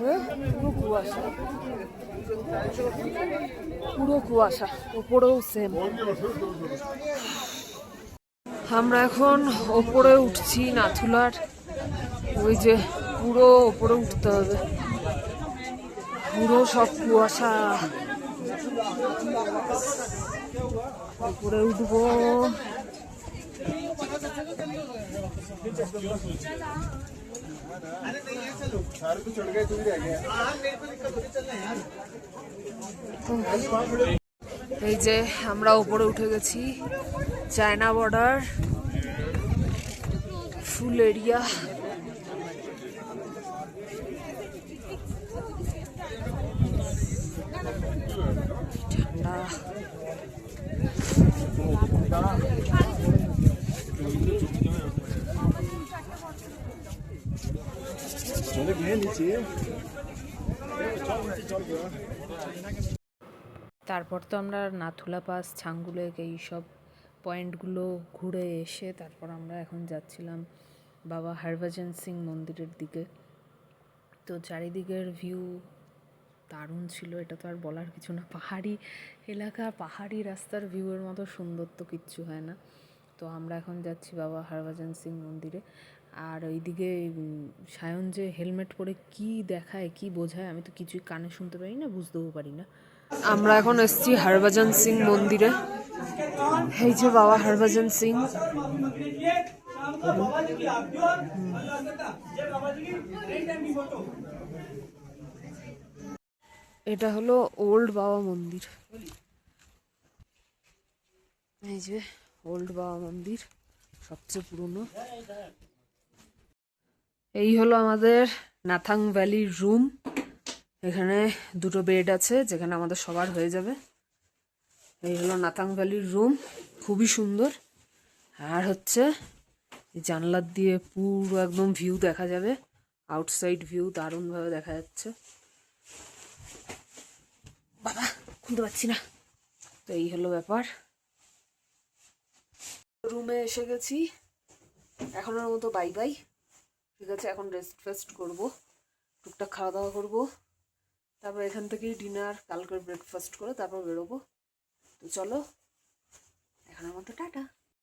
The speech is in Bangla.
হয়ে পুরো কুয়াশা, পুরো কুয়াশা, ওপরেও সেম। আমরা এখন ওপরে উঠছি নাথুলার, ওই যে পুরো ওপরে উঠতে হবে, পুরো সব কুয়াশা, উপরে উঠবো। এই যে আমরা উপরে উঠে গেছি, চায়না বর্ডার ফুল এরিয়া। ঠান্ডা, তারপর তো আমরা নাথুলা পাস, ছাঙ্গু লেক এইসব পয়েন্টগুলো ঘুরে এসে তারপর আমরা এখন যাচ্ছিলাম বাবা হরভজন সিং মন্দিরের দিকে। তো চারিদিকের ভিউ দারুণ ছিল, এটা তো আর বলার কিছু না। পাহাড়ি এলাকা, পাহাড়ি রাস্তার ভিউয়ের মতো সুন্দর তো কিচ্ছু হয় না। তো আমরা এখন যাচ্ছি বাবা হরভজন সিং মন্দিরে। আর ওইদিকে সায়ন যে হেলমেট পরে কি দেখায়, কি বোঝায়, আমি তো কিছুই কানে শুনতে পারি না, বুঝতেও পারি না। আমরা এখন এসেছি হরভজন সিং মন্দিরে। এই যে বাবা হরভজন সিং, এটা হলো ওল্ড বাবা মন্দির। এই যে ওল্ড বাবা মন্দির, সবচেয়ে পুরনো। এই হলো আমাদের নাথাং ভ্যালির রুম। এখানে দুটো বেড আছে, যেখানে আমাদের সবার হয়ে যাবে। এই হলো নাথাং ভ্যালির রুম, খুবই সুন্দর। আর হচ্ছে জানলার দিয়ে পুরো একদম ভিউ দেখা যাবে, আউটসাইড ভিউ দারুণভাবে দেখা যাচ্ছে। বাবা খুলতে পারছি না। তো এই হলো ব্যাপার। রুমে এসে গেছি, এখনের মতো বাই বাই। ঠিক আছে, এখন রেস্ট ফেস্ট করবো, টুকটাক খাওয়া দাওয়া করবো, তারপর এখান থেকেই ডিনার, কালকের ব্রেকফাস্ট করে তারপর বেরোবো। তো চলো, এখনের মতো টাটা।